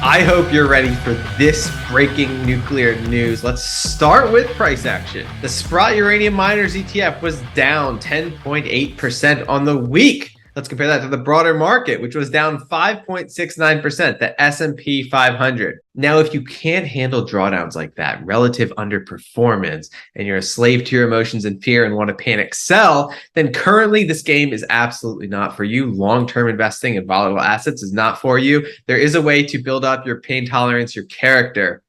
I hope you're ready for this breaking nuclear news. Let's start with price action. The Sprott Uranium Miners ETF was down 10.8% on the week. Let's compare that to the broader market, which was down 5.69%, the S&P 500. Now, if you can't handle drawdowns like that, relative underperformance, and you're a slave to your emotions and fear and want to panic sell, then currently this game is absolutely not for you. Long-term investing in volatile assets is not for you. There is a way to build up your pain tolerance, your character.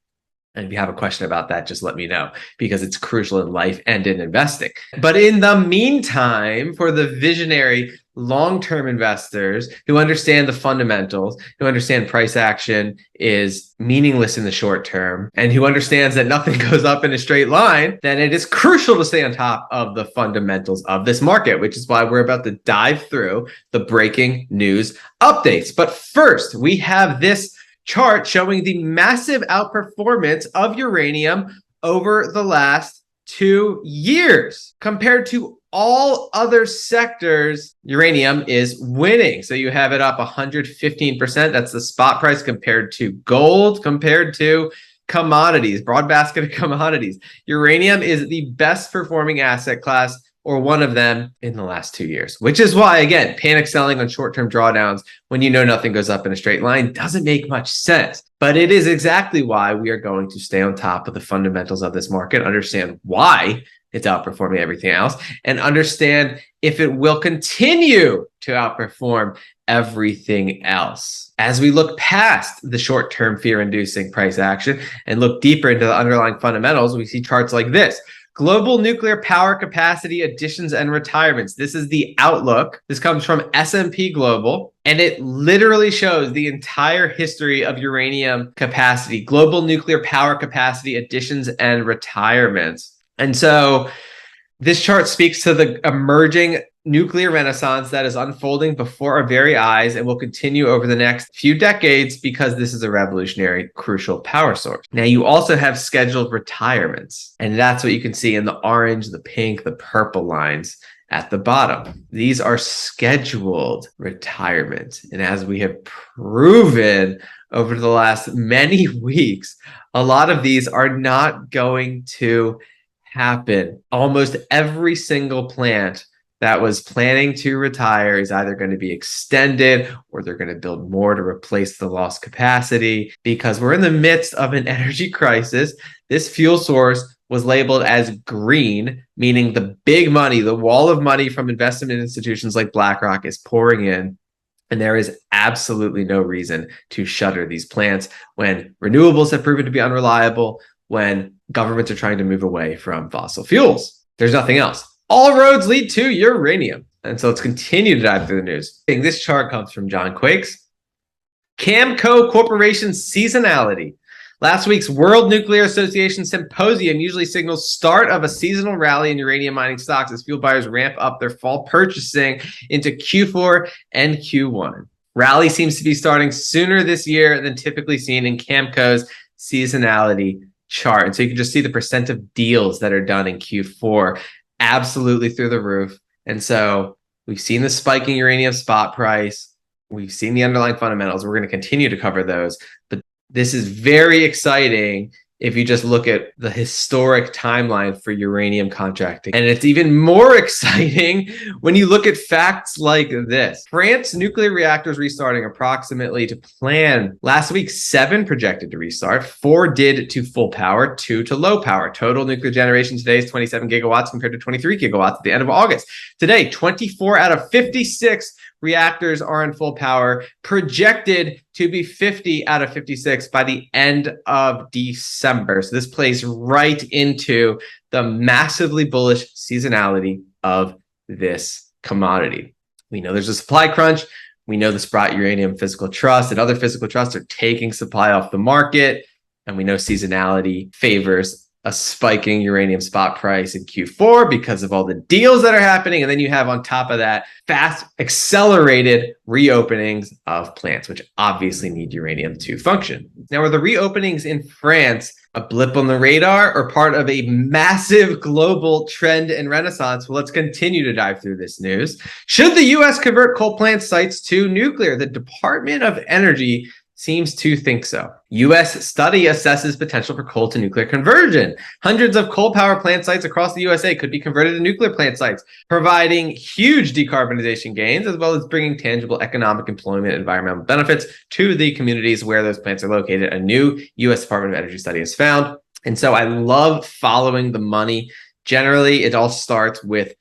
And if you have a question about that, just let me know, because it's crucial in life and in investing. But in the meantime, for the visionary long-term investors who understand the fundamentals, who understand price action is meaningless in the short term, and who understands that nothing goes up in a straight line, then it is crucial to stay on top of the fundamentals of this market, which is why we're about to dive through the breaking news updates. But first, we have this chart showing the massive outperformance of uranium over the last 2 years. Compared to all other sectors, uranium is winning. So you have it up 115%. That's the spot price compared to gold, compared to commodities, broad basket of commodities. Uranium is the best performing asset class, or one of them, in the last 2 years, which is why, again, panic selling on short-term drawdowns when you know nothing goes up in a straight line doesn't make much sense. But it is exactly why we are going to stay on top of the fundamentals of this market, understand why it's outperforming everything else, and understand if it will continue to outperform everything else. As we look past the short-term fear-inducing price action and look deeper into the underlying fundamentals, we see charts like this. Global nuclear power capacity additions and retirements. This is the outlook. This comes from S&P Global, and it literally shows the entire history of uranium capacity, global nuclear power capacity additions and retirements. And so this chart speaks to the emerging nuclear renaissance that is unfolding before our very eyes and will continue over the next few decades, because this is a revolutionary, crucial power source. Now, you also have scheduled retirements, and that's what you can see in the orange, the pink, the purple lines at the bottom. These are scheduled retirements. And as we have proven over the last many weeks, a lot of these are not going to happen. Almost every single plant that was planning to retire is either going to be extended or they're going to build more to replace the lost capacity, because we're in the midst of an energy crisis. This fuel source was labeled as green, meaning the big money, the wall of money from investment institutions like BlackRock is pouring in. And there is absolutely no reason to shutter these plants when renewables have proven to be unreliable, when governments are trying to move away from fossil fuels. There's nothing else. All roads lead to uranium. And so let's continue to dive through the news. This chart comes from John Quakes. Camco Corporation seasonality. Last week's World Nuclear Association Symposium usually signals start of a seasonal rally in uranium mining stocks as fuel buyers ramp up their fall purchasing into Q4 and Q1. Rally seems to be starting sooner this year than typically seen in Camco's seasonality chart. And so you can just see the percent of deals that are done in Q4 absolutely through the roof. And so we've seen the spiking uranium spot price. We've seen the underlying fundamentals. We're going to continue to cover those. But this is very exciting if you just look at the historic timeline for uranium contracting. And it's even more exciting when you look at facts like this. France nuclear reactors restarting approximately to plan. Last week, 7 projected to restart, 4 did to full power, 2 to low power. Total nuclear generation today is 27 gigawatts compared to 23 gigawatts at the end of August. Today, 24 out of 56 reactors are in full power, projected to be 50 out of 56 by the end of December. So this plays right into the massively bullish seasonality of this commodity. We know there's a supply crunch. We know the Sprott Uranium Physical Trust and other physical trusts are taking supply off the market. And we know seasonality favors a spiking uranium spot price in Q4 because of all the deals that are happening. And then you have on top of that fast accelerated reopenings of plants, which obviously need uranium to function. Now, are the reopenings in France a blip on the radar or part of a massive global trend and renaissance? Well, let's continue to dive through this news. Should the U.S. convert coal plant sites to nuclear? The Department of Energy seems to think so. U.S. study assesses potential for coal to nuclear conversion. Hundreds of coal power plant sites across the USA could be converted to nuclear plant sites, providing huge decarbonization gains, as well as bringing tangible economic, employment, and environmental benefits to the communities where those plants are located. A new U.S. Department of Energy study has found. And so I love following the money. Generally, it all starts with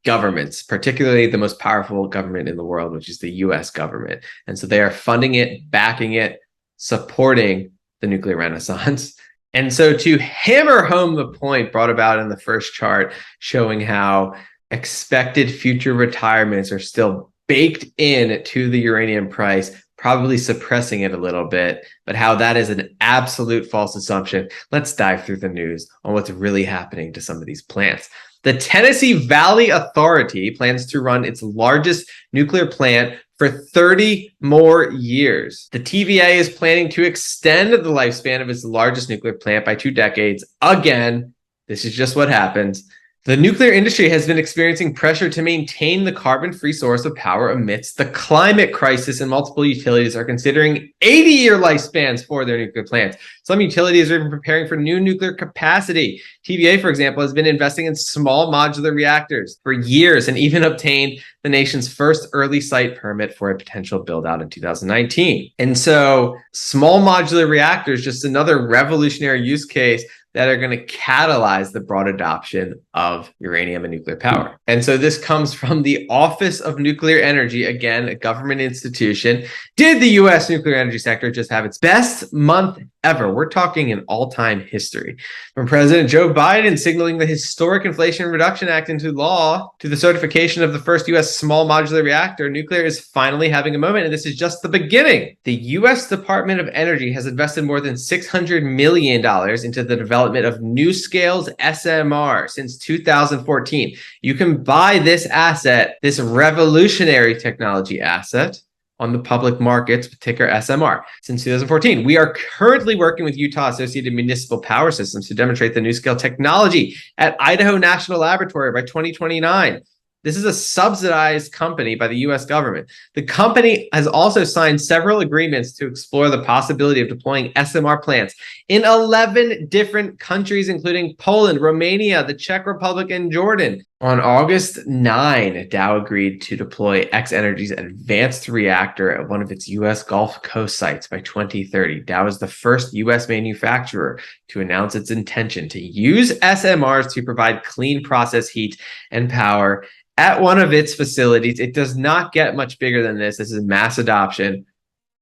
governments, particularly the most powerful government in the world, which is the US government. And so they are funding it, backing it, supporting the nuclear renaissance. And so to hammer home the point brought about in the first chart, showing how expected future retirements are still baked in to the uranium price, probably suppressing it a little bit, but how that is an absolute false assumption. Let's dive through the news on what's really happening to some of these plants. The Tennessee Valley Authority plans to run its largest nuclear plant for 30 more years. The TVA is planning to extend the lifespan of its largest nuclear plant by 2 decades. Again, this is just what happens. The nuclear industry has been experiencing pressure to maintain the carbon-free source of power amidst the climate crisis, and multiple utilities are considering 80-year lifespans for their nuclear plants. Some utilities are even preparing for new nuclear capacity. TVA, for example, has been investing in small modular reactors for years and even obtained the nation's first early site permit for a potential build-out in 2019. And so small modular reactors, just another revolutionary use case that are going to catalyze the broad adoption of uranium and nuclear power. And so this comes from the Office of Nuclear Energy, again, a government institution. Did the U.S. nuclear energy sector just have its best month ever? We're talking in all-time history. From President Joe Biden signaling the historic Inflation Reduction Act into law to the certification of the first U.S. small modular reactor, nuclear is finally having a moment, and this is just the beginning. The U.S. Department of Energy has invested more than $600 million into the development of NuScale's SMR since 2014. You can buy this asset, this revolutionary technology asset, on the public markets with ticker SMR since 2014. We are currently working with Utah Associated Municipal Power Systems to demonstrate the NuScale technology at Idaho National Laboratory by 2029. This is a subsidized company by the U.S. government. The company has also signed several agreements to explore the possibility of deploying SMR plants in 11 different countries, including Poland, Romania, the Czech Republic, and Jordan. On August 9, Dow agreed to deploy X Energy's advanced reactor at one of its U.S. Gulf Coast sites by 2030. Dow is the first U.S. manufacturer to announce its intention to use SMRs to provide clean process heat and power at one of its facilities. It does not get much bigger than this. This is mass adoption,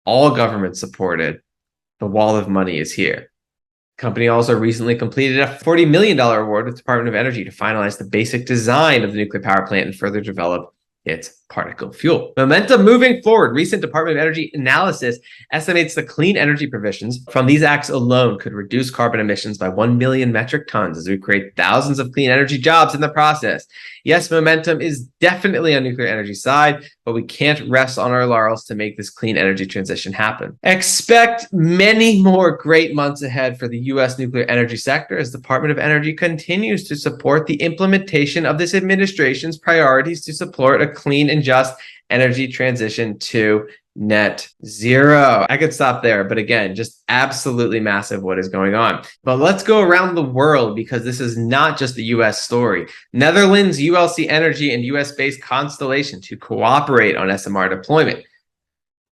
all government supported. The wall of money is here. The company also recently completed a $40 million award with the Department of Energy to finalize the basic design of the nuclear power plant and further develop its particle fuel. Momentum moving forward. Recent Department of Energy analysis estimates the clean energy provisions from these acts alone could reduce carbon emissions by 1 million metric tons as we create thousands of clean energy jobs in the process. Yes, momentum is definitely on nuclear energy side, but we can't rest on our laurels to make this clean energy transition happen. Expect many more great months ahead for the U.S. nuclear energy sector as the Department of Energy continues to support the implementation of this administration's priorities to support a clean and just energy transition to net zero. I could stop there, but again, just absolutely massive what is going on. But let's go around the world because this is not just the US story. Netherlands, ULC Energy, and US-based Constellation to cooperate on SMR deployment.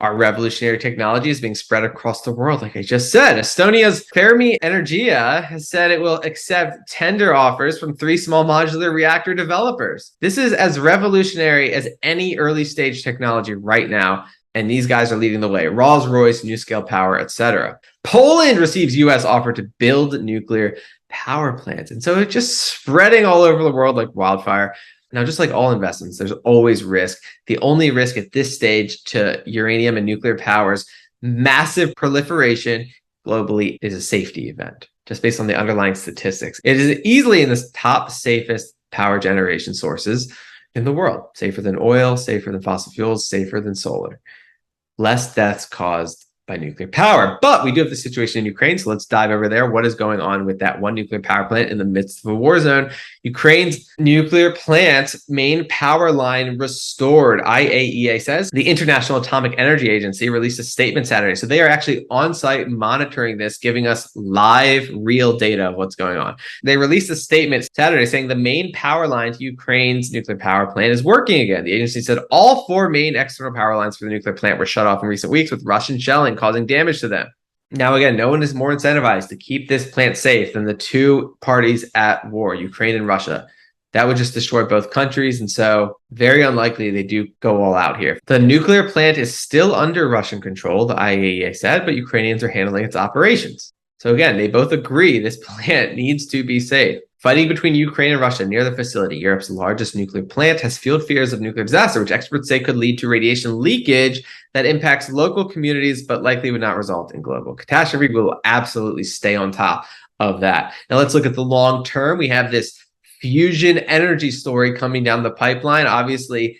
Our revolutionary technology is being spread across the world, like I just said. Estonia's Fermi Energia has said it will accept tender offers from 3 small modular reactor developers. This is as revolutionary as any early stage technology right now, and these guys are leading the way. Rolls-Royce, NuScale Power, etc. Poland receives U.S. offer to build nuclear power plants. And so it's just spreading all over the world like wildfire. Now, just like all investments, there's always risk. The only risk at this stage to uranium and nuclear power's massive proliferation globally is a safety event, just based on the underlying statistics. It is easily in the top safest power generation sources in the world. Safer than oil, safer than fossil fuels, safer than solar. Less deaths caused by nuclear power. But we do have the situation in Ukraine, so let's dive over there. What is going on with that one nuclear power plant in the midst of a war zone? Ukraine's nuclear plant's main power line restored, IAEA says. The International Atomic Energy Agency released a statement Saturday. So they are actually on site monitoring this, giving us live, real data of what's going on. They released a statement Saturday saying the main power line to Ukraine's nuclear power plant is working again. The agency said all 4 main external power lines for the nuclear plant were shut off in recent weeks, with Russian shelling causing damage to them. Now, again, no one is more incentivized to keep this plant safe than the 2 parties at war, Ukraine and Russia. That would just destroy both countries, and so very unlikely they do go all out here. The nuclear plant is still under Russian control, the IAEA said, but Ukrainians are handling its operations. So again, they both agree this plant needs to be safe. Fighting between Ukraine and Russia near the facility, Europe's largest nuclear plant, has fueled fears of nuclear disaster, which experts say could lead to radiation leakage that impacts local communities, but likely would not result in global catastrophe. We will absolutely stay on top of that. Now let's look at the long term. We have this fusion energy story coming down the pipeline. Obviously,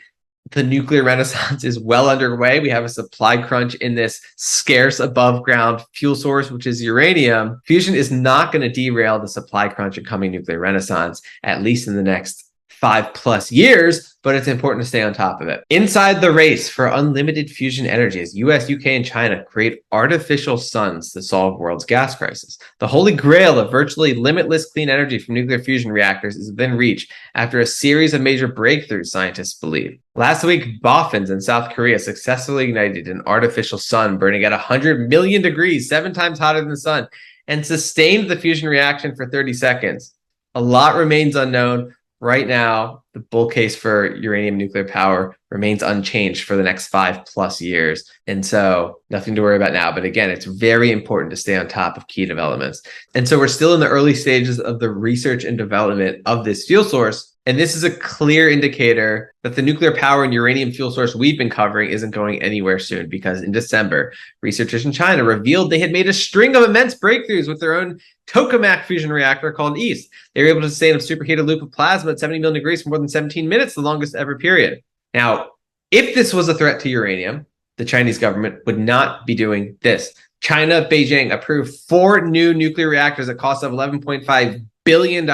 the nuclear renaissance is well underway. We have a supply crunch in this scarce above ground fuel source, which is uranium. Fusion is not going to derail the supply crunch and coming nuclear renaissance, at least in the next 5+ years, but it's important to stay on top of it. Inside the race for unlimited fusion energy as US, UK, and China create artificial suns to solve the world's gas crisis. The holy grail of virtually limitless clean energy from nuclear fusion reactors is within reach after a series of major breakthroughs, scientists believe. Last week, boffins in South Korea successfully ignited an artificial sun burning at 100 million degrees, 7 times hotter than the sun, and sustained the fusion reaction for 30 seconds. A lot remains unknown. Right now, the bull case for uranium nuclear power remains unchanged for the next 5+ years. And so nothing to worry about now. But again, it's very important to stay on top of key developments. And so we're still in the early stages of the research and development of this fuel source. And this is a clear indicator that the nuclear power and uranium fuel source we've been covering isn't going anywhere soon, because in December, researchers in China revealed they had made a string of immense breakthroughs with their own tokamak fusion reactor called EAST. They were able to sustain a superheated loop of plasma at 70 million degrees for more than 17 minutes, the longest ever period. Now, if this was a threat to uranium, the Chinese government would not be doing this. China, Beijing approved 4 new nuclear reactors at cost of $11.5 billion.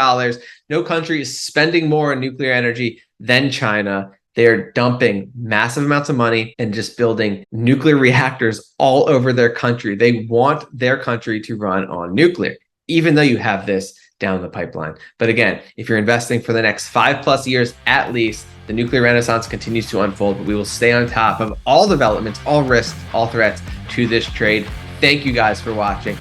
No country is spending more on nuclear energy than China. They're dumping massive amounts of money and just building nuclear reactors all over their country. They want their country to run on nuclear, even though you have this down the pipeline. But again, if you're investing for the next 5+ years at least, the nuclear renaissance continues to unfold, but we will stay on top of all developments, all risks, all threats to this trade. Thank you guys for watching.